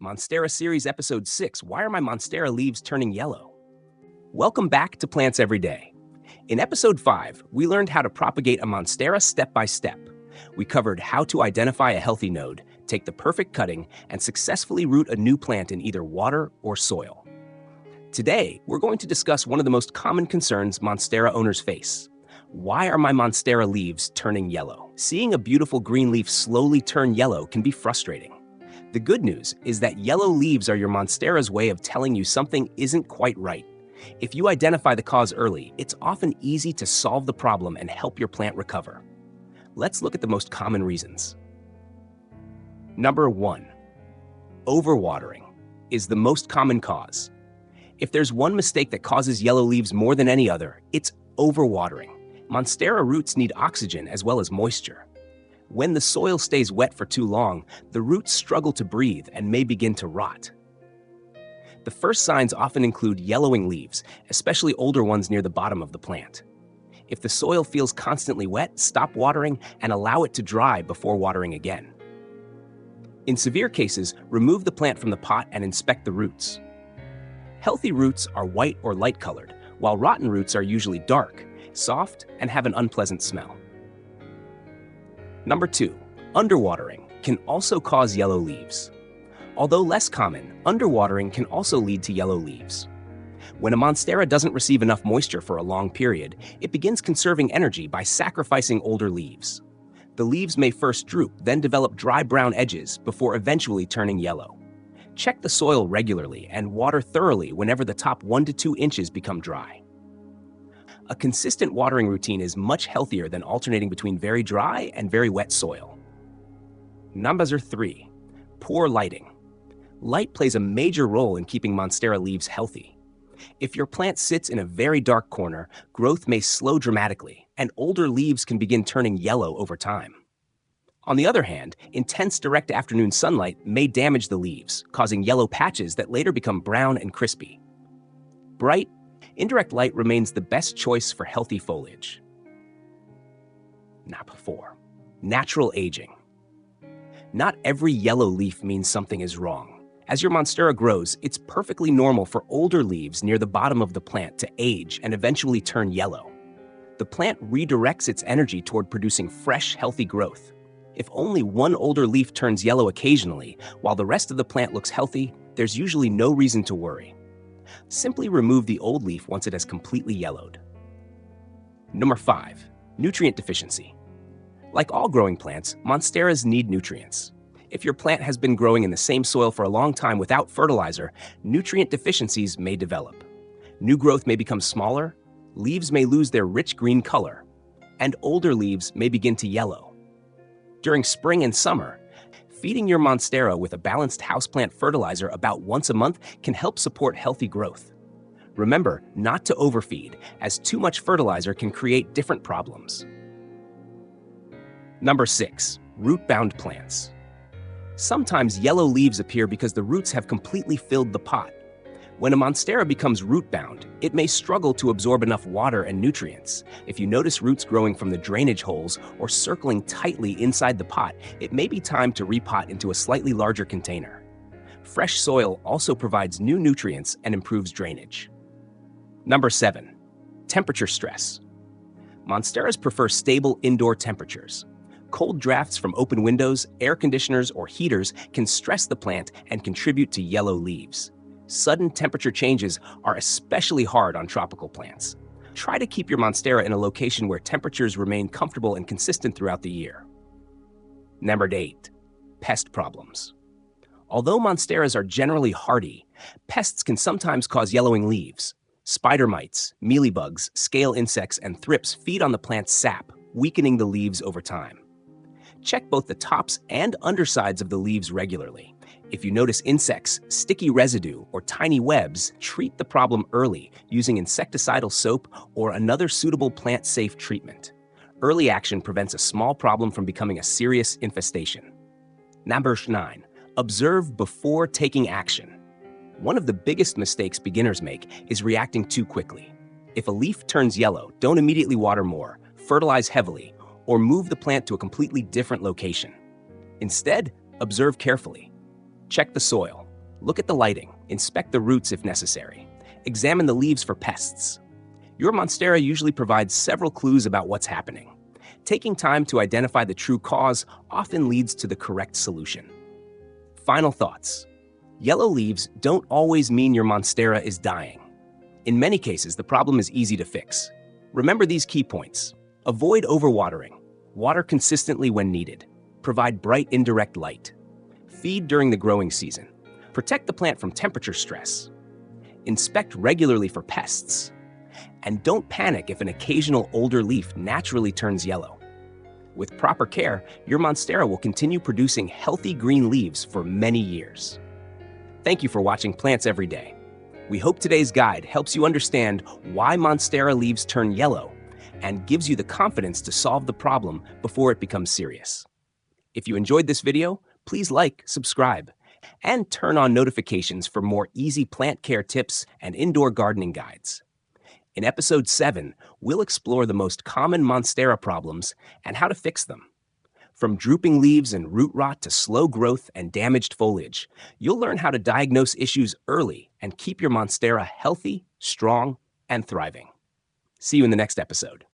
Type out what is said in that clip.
Monstera Series Episode 6, Why Are My Monstera Leaves Turning Yellow? Welcome back to Plants Every Day. In Episode 5, we learned how to propagate a Monstera step by step. We covered how to identify a healthy node, take the perfect cutting, and successfully root a new plant in either water or soil. Today, we're going to discuss one of the most common concerns Monstera owners face. Why are my Monstera leaves turning yellow? Seeing a beautiful green leaf slowly turn yellow can be frustrating. The good news is that yellow leaves are your Monstera's way of telling you something isn't quite right. If you identify the cause early, it's often easy to solve the problem and help your plant recover. Let's look at the most common reasons. Number 1. Overwatering is the most common cause. If there's one mistake that causes yellow leaves more than any other, it's overwatering. Monstera roots need oxygen as well as moisture. When the soil stays wet for too long, the roots struggle to breathe and may begin to rot. The first signs often include yellowing leaves, especially older ones near the bottom of the plant. If the soil feels constantly wet, stop watering and allow it to dry before watering again. In severe cases, remove the plant from the pot and inspect the roots. Healthy roots are white or light colored, while rotten roots are usually dark, soft, and have an unpleasant smell. Number 2, underwatering can also cause yellow leaves. Although less common, underwatering can also lead to yellow leaves. When a Monstera doesn't receive enough moisture for a long period, it begins conserving energy by sacrificing older leaves. The leaves may first droop, then develop dry brown edges before eventually turning yellow. Check the soil regularly and water thoroughly whenever the top 1 to 2 inches become dry. A consistent watering routine is much healthier than alternating between very dry and very wet soil. Number 3, poor lighting. Light plays a major role in keeping Monstera leaves healthy. If your plant sits in a very dark corner, growth may slow dramatically, and older leaves can begin turning yellow over time. On the other hand, intense direct afternoon sunlight may damage the leaves, causing yellow patches that later become brown and crispy. Bright, indirect light remains the best choice for healthy foliage. Number 4, natural aging. Not every yellow leaf means something is wrong. As your Monstera grows, it's perfectly normal for older leaves near the bottom of the plant to age and eventually turn yellow. The plant redirects its energy toward producing fresh, healthy growth. If only one older leaf turns yellow occasionally, while the rest of the plant looks healthy, there's usually no reason to worry. Simply remove the old leaf once it has completely yellowed. Number 5, nutrient deficiency. Like all growing plants, Monsteras need nutrients. If your plant has been growing in the same soil for a long time without fertilizer, nutrient deficiencies may develop. New growth may become smaller, leaves may lose their rich green color, and older leaves may begin to yellow. During spring and summer, feeding your Monstera with a balanced houseplant fertilizer about once a month can help support healthy growth. Remember not to overfeed, as too much fertilizer can create different problems. Number 6, root-bound plants. Sometimes yellow leaves appear because the roots have completely filled the pot. When a Monstera becomes root-bound, it may struggle to absorb enough water and nutrients. If you notice roots growing from the drainage holes or circling tightly inside the pot, it may be time to repot into a slightly larger container. Fresh soil also provides new nutrients and improves drainage. Number 7, temperature stress. Monsteras prefer stable indoor temperatures. Cold drafts from open windows, air conditioners, or heaters can stress the plant and contribute to yellow leaves. Sudden temperature changes are especially hard on tropical plants. Try to keep your Monstera in a location where temperatures remain comfortable and consistent throughout the year. Number 8, pest problems. Although Monsteras are generally hardy, pests can sometimes cause yellowing leaves. Spider mites, mealybugs, scale insects, and thrips feed on the plant's sap, weakening the leaves over time. Check both the tops and undersides of the leaves regularly. If you notice insects, sticky residue, or tiny webs, treat the problem early using insecticidal soap or another suitable plant-safe treatment. Early action prevents a small problem from becoming a serious infestation. Number 9, observe before taking action. One of the biggest mistakes beginners make is reacting too quickly. If a leaf turns yellow, don't immediately water more, fertilize heavily, or move the plant to a completely different location. Instead, observe carefully. Check the soil, Look at the lighting, inspect the roots if necessary. Examine the leaves for pests. Your Monstera usually provides several clues about what's happening. Taking time to identify the true cause often leads to the correct solution. Final thoughts. Yellow leaves don't always mean your Monstera is dying. In many cases, the problem is easy to fix. Remember these key points. Avoid overwatering. Water consistently when needed. Provide bright indirect light. Feed during the growing season. Protect the plant from temperature stress. Inspect regularly for pests. And don't panic if an occasional older leaf naturally turns yellow. With proper care, your Monstera will continue producing healthy green leaves for many years. Thank you for watching Plants Every Day. We hope today's guide helps you understand why Monstera leaves turn yellow and gives you the confidence to solve the problem before it becomes serious. If you enjoyed this video, please like, subscribe, and turn on notifications for more easy plant care tips and indoor gardening guides. In Episode 7, we'll explore the most common Monstera problems and how to fix them. From drooping leaves and root rot to slow growth and damaged foliage, you'll learn how to diagnose issues early and keep your Monstera healthy, strong, and thriving. See you in the next episode.